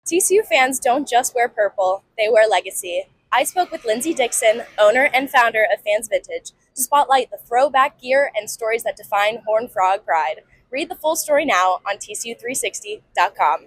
TCU fans don't just wear purple, they wear legacy. I spoke with Lindsay Dixon, owner and founder of Fans Vintage, to spotlight the throwback gear and stories that define Horned Frog pride. Read the full story now on TCU360.com.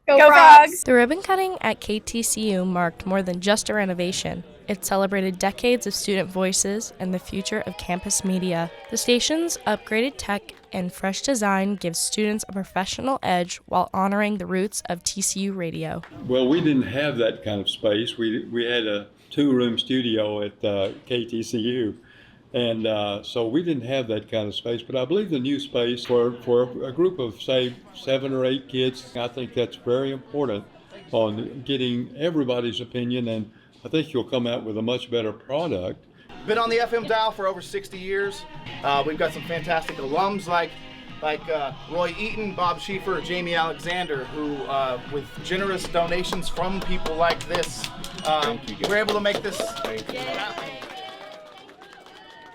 Go Frogs! The ribbon cutting at KTCU marked more than just a renovation. It celebrated decades of student voices and the future of campus media. The station's upgraded tech and fresh design gives students a professional edge while honoring the roots of TCU radio. Well, we didn't have that kind of space. We had a two-room studio at KTCU, and so we didn't have that kind of space. But I believe the new space for a group of, say, 7 or 8 kids, I think that's very important on getting everybody's opinion, and I think you'll come out with a much better product. Been on the FM dial for over 60 years. We've got some fantastic alums like Roy Eaton, Bob Schieffer, Jamie Alexander, who with generous donations from people like this, we're able to make this.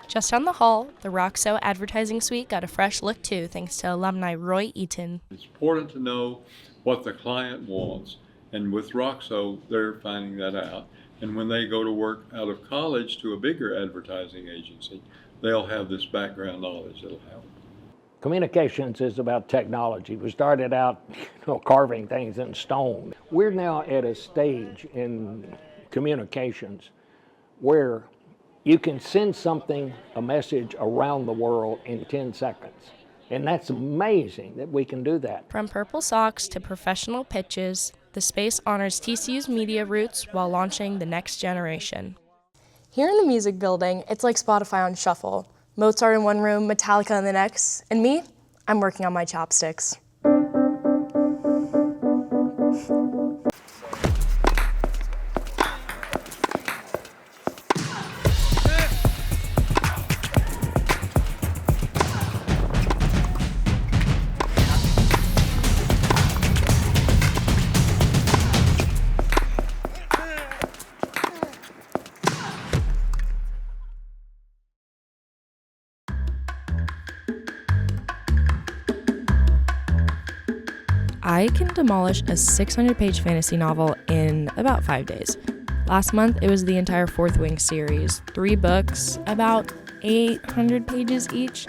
Just down the hall, the Roxo advertising suite got a fresh look too, thanks to alumni Roy Eaton. It's important to know what the client wants, and with Roxo, they're finding that out. And when they go to work out of college to a bigger advertising agency, they'll have this background knowledge that'll help. Communications is about technology. We started out, carving things in stone. We're now at a stage in communications where you can send something, a message around the world in 10 seconds. And that's amazing that we can do that. From purple socks to professional pitches, the space honors TCU's media roots while launching the next generation. Here in the music building, it's like Spotify on shuffle. Mozart in one room, Metallica in the next, and me, I'm working on my chopsticks. I can demolish a 600-page fantasy novel in about 5 days. Last month, it was the entire Fourth Wing series, 3 books, about 800 pages each.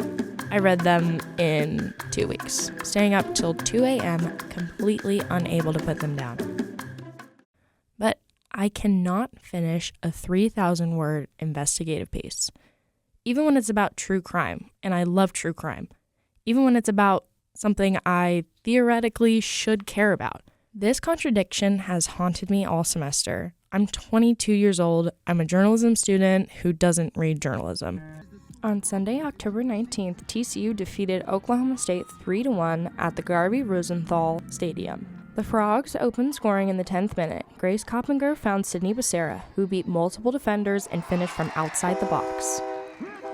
I read them in 2 weeks, staying up till 2 a.m., completely unable to put them down. But I cannot finish a 3,000-word investigative piece, even when it's about true crime, and I love true crime, even when it's about something I theoretically should care about. This contradiction has haunted me all semester. I'm 22 years old. I'm a journalism student who doesn't read journalism. On Sunday, October 19th, TCU defeated Oklahoma State 3-1 at the Garvey Rosenthal Stadium. The Frogs opened scoring in the 10th minute. Grace Coppinger found Sydney Becerra, who beat multiple defenders and finished from outside the box.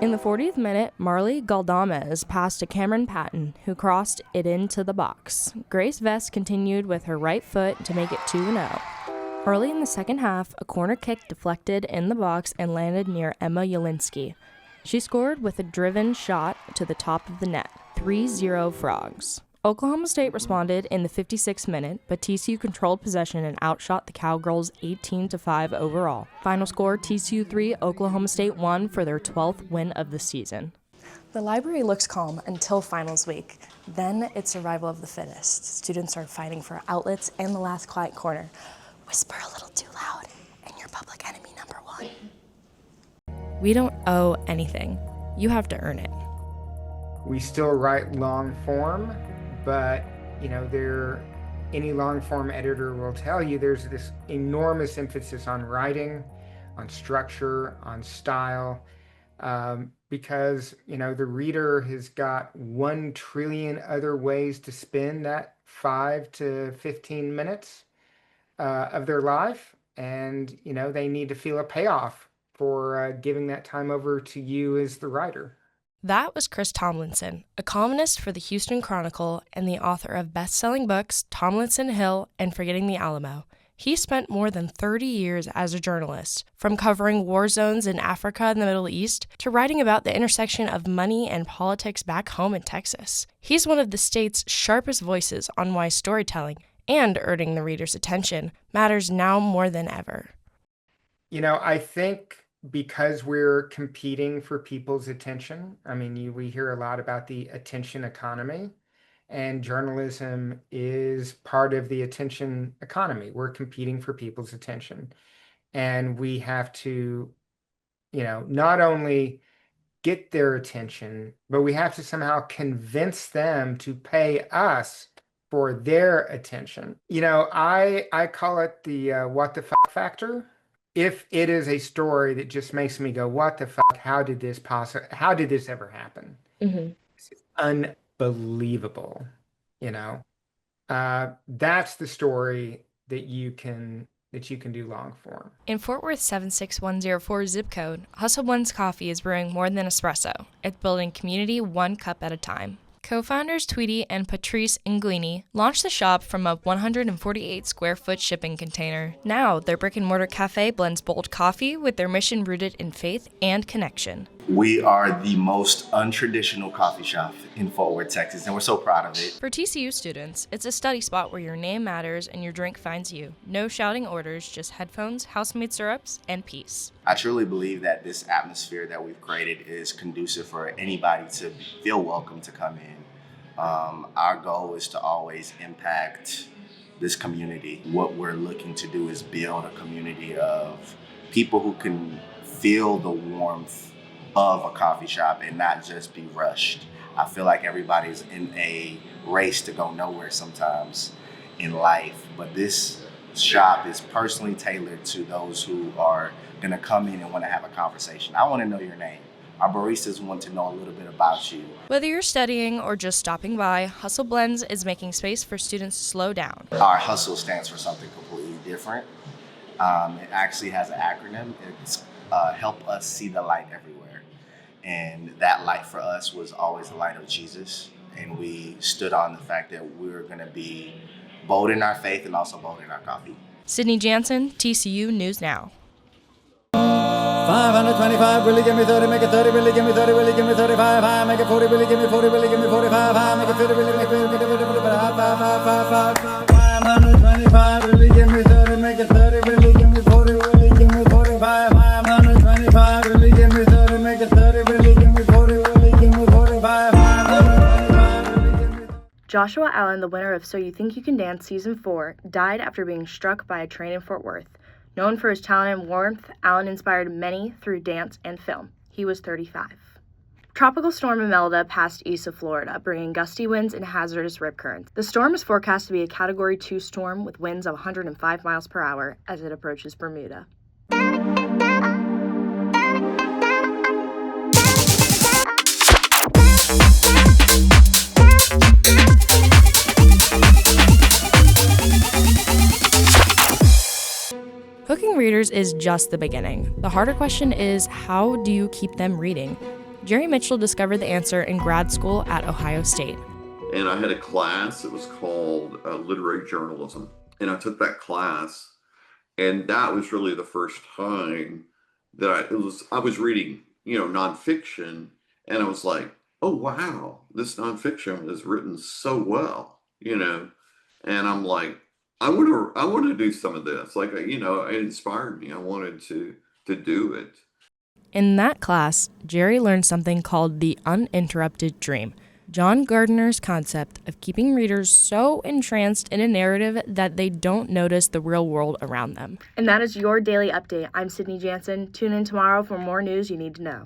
In the 40th minute, Marley Galdames passed to Cameron Patton, who crossed it into the box. Grace Vest continued with her right foot to make it 2-0. Early in the second half, a corner kick deflected in the box and landed near Emma Jelinski. She scored with a driven shot to the top of the net, 3-0 Frogs. Oklahoma State responded in the 56th minute, but TCU controlled possession and outshot the Cowgirls 18-5 overall. Final score, TCU 3, Oklahoma State 1 for their 12th win of the season. The library looks calm until finals week. Then it's survival of the fittest. Students are fighting for outlets and the last quiet corner. Whisper a little too loud, and you're public enemy number 1. We don't owe anything. You have to earn it. We still write long form, but any long form editor will tell you there's this enormous emphasis on writing, on structure, on style, because the reader has got 1 trillion other ways to spend that 5 to 15 minutes of their life, and they need to feel a payoff for giving that time over to you as the writer. That was Chris Tomlinson, a columnist for the Houston Chronicle and the author of best-selling books Tomlinson Hill and Forgetting the Alamo. He spent more than 30 years as a journalist, from covering war zones in Africa and the Middle East to writing about the intersection of money and politics back home in Texas. He's one of the state's sharpest voices on why storytelling and earning the reader's attention matters now more than ever. I think because we're competing for people's attention, we hear a lot about the attention economy, and journalism is part of the attention economy. We're competing for people's attention, and we have to, not only get their attention, but we have to somehow convince them to pay us for their attention. I call it the what the fuck factor. If it is a story that just makes me go, what the fuck? How did this ever happen? Mm-hmm. This is unbelievable. That's the story that you can do long form. In Fort Worth 76104 zip code, Hustle Blends Coffee is brewing more than espresso. It's building community one cup at a time. Co-founders Tweety and Patrice Inguini launched the shop from a 148-square-foot shipping container. Now, their brick-and-mortar cafe blends bold coffee with their mission rooted in faith and connection. We are the most untraditional coffee shop in Fort Worth, Texas, and we're so proud of it. For TCU students, it's a study spot where your name matters and your drink finds you. No shouting orders, just headphones, house-made syrups, and peace. I truly believe that this atmosphere that we've created is conducive for anybody to feel welcome to come in. Our goal is to always impact this community. What we're looking to do is build a community of people who can feel the warmth of a coffee shop and not just be rushed. I feel like everybody's in a race to go nowhere sometimes in life, but this shop is personally tailored to those who are gonna come in and wanna have a conversation. I wanna know your name. Our baristas want to know a little bit about you. Whether you're studying or just stopping by, Hustle Blends is making space for students to slow down. Our hustle stands for something completely different. It actually has an acronym. It's help us see the light everywhere. And that light for us was always the light of Jesus. And we stood on the fact that we were gonna be bold in our faith and also bold in our coffee. Sydney Jansen, TCU News Now. 525, really give me 30, make it 30, really give me 30, really give me 35, high, make it 40, really give me 40, really give me 45, high, make it 50, really make me 50, 525, really give me 30, make it 30, really give me 40, really give me 45, 525, really give me 30, make it 30, really give me 40, really give me 45, 525, really give me 30. Joshua Allen, the winner of So You Think You Can Dance Season 4, died after being struck by a train in Fort Worth. Known for his talent and warmth, Allen inspired many through dance and film. He was 35. Tropical Storm Imelda passed east of Florida, bringing gusty winds and hazardous rip currents. The storm is forecast to be a Category 2 storm with winds of 105 miles per hour as it approaches Bermuda. Hooking readers is just the beginning. The harder question is, how do you keep them reading? Jerry Mitchell discovered the answer in grad school at Ohio State. And I had a class, it was called literary journalism. And I took that class, and that was really the first time that I was reading, nonfiction, and I was like, oh wow, this nonfiction is written so well, and I'm like, I want to do some of this. Like, it inspired me. I wanted to do it. In that class, Jerry learned something called the uninterrupted dream, John Gardner's concept of keeping readers so entranced in a narrative that they don't notice the real world around them. And that is your daily update. I'm Sydney Jansen. Tune in tomorrow for more news you need to know.